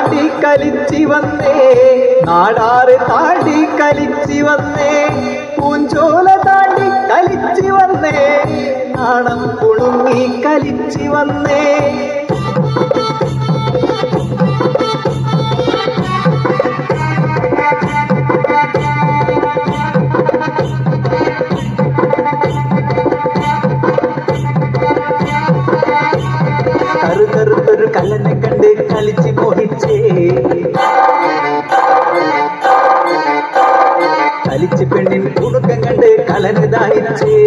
താണ്ടി കളിച്ചു വന്നേ, നാടാറ് താണ്ടി കളിച്ചു വന്നേ, പൂഞ്ചോല താണ്ടി കളിച്ചു വന്നേ, നാണം കുണുങ്ങി കളിച്ചു വന്നേ. കറുകറുത്തൊരു കലനെ കണ്ട് കളിച്ച് മോഹിച്ചേ, കളിച്ച് പെണ്ണിൻ കുടുക്കം കണ്ട് കലന് ദാഹിച്ചേ.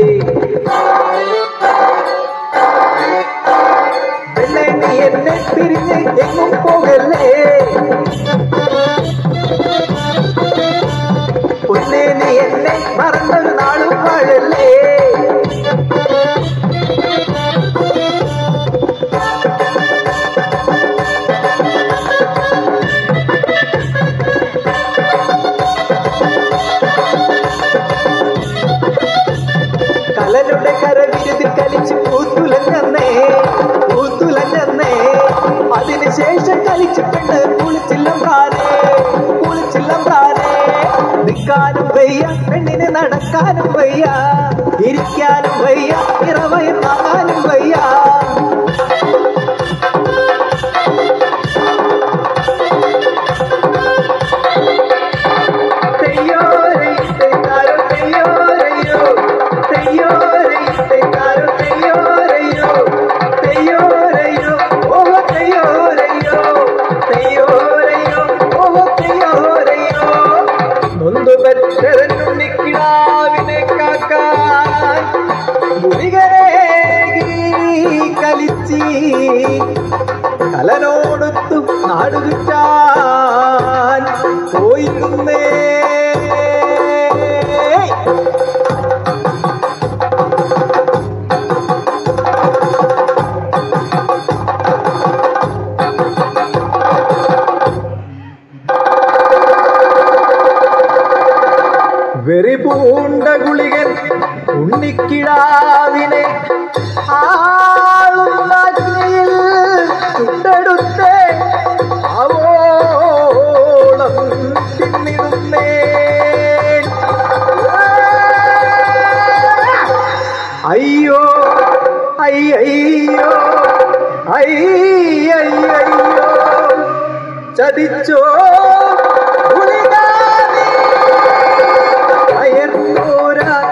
പെണ്ണെ നീ എന്നെ പിരിഞ്ഞ് എങ്ങും പോകല്ലേ, പൊന്നെ നീ എന്നെ മറന്നൊരു നാളും വാഴല്ലേ. കലരുടെ കരവിരുതിൽ കളിച്ച് പൂത്തുലഞ്ഞന്നേ, പൂത്തുലഞ്ഞന്നേ. അതിനുശേഷം കളിച്ച് പെണ്ണ് കുളിച്ചില്ലം പ്രാനേ, കുളിച്ചില്ലം പ്രാനേ. നിൽക്കാനും വയ്യ പെണ്ണിന്, നടക്കാനും വയ്യ, ഇരിക്കാനും വയ്യ, ഇറവയും താങ്ങാനും വയ്യ. ുണ്ണിക്കിടാവിനെ കാക്കാൻ ഗുളികരേകി കളിച്ചി, കലനോടൊത്തു നാടുചുറ്റാൻ പോയിരുന്നേ. വെറി പൂണ്ട ഗുളികൻ ഉണ്ണിക്കിടാവിനെ ആളുന്നാറ്റിയിൽ ചുട്ടെടുത്തേ, അവോളം തിന്നിടുന്നേ. അയ്യോ അയ്യോ അയ്യോ ചതിച്ചോ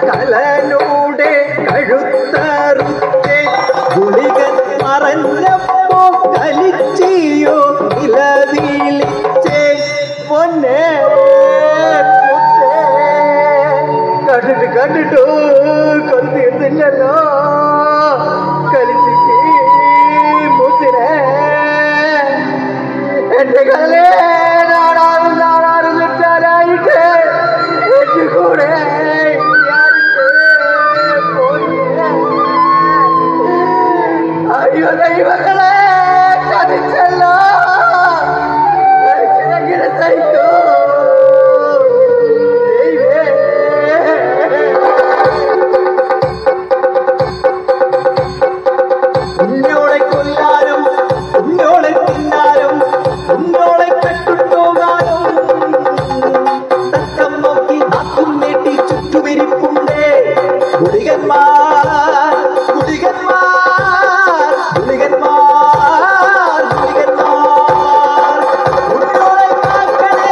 കലനൂടെ കഴുത്തറുത്തെ, ഗുളികൻ മറഞ്ഞപ്പോ കളിച്ചിയോ ഇലവീളിച്ചേ. പൊന്നേ കണ്ടിട്ടോ കൊത്തിയിട്ടില്ലല്ലോ, കളിച്ചിട്ട് മുത്തിനെ എന്റെ കലേ നാടാറും ചുറ്റാനായിട്ട് കൂടെ. അയ്യോ ദൈവങ്ങളെ, ചതിച്ചല്ലോ, എങ്ങനെ സഹിക്കോ ദൈവേ. ഉന്നോളെ കൊല്ലാനും ഉന്നോളെ തിന്നാനും ഉന്നോളെ കെട്ടുപോകാനും തക്കം നോക്കി ആക്കും നീട്ടി ചുറ്റുമിരിപ്പുണ്ടേ ഗുളികന്മാർ, ഗുളികന്മാർ, ഗുളികന്മാർ, ഗുളികന്മാർ. ഉന്നോളെ കാക്കണേ.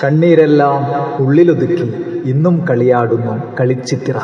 കണ്ണീരെല്ലാം ഉള്ളിലൊതുക്കി ഇന്നും കളിയാടുന്നു കളിച്ചിത്തിറ.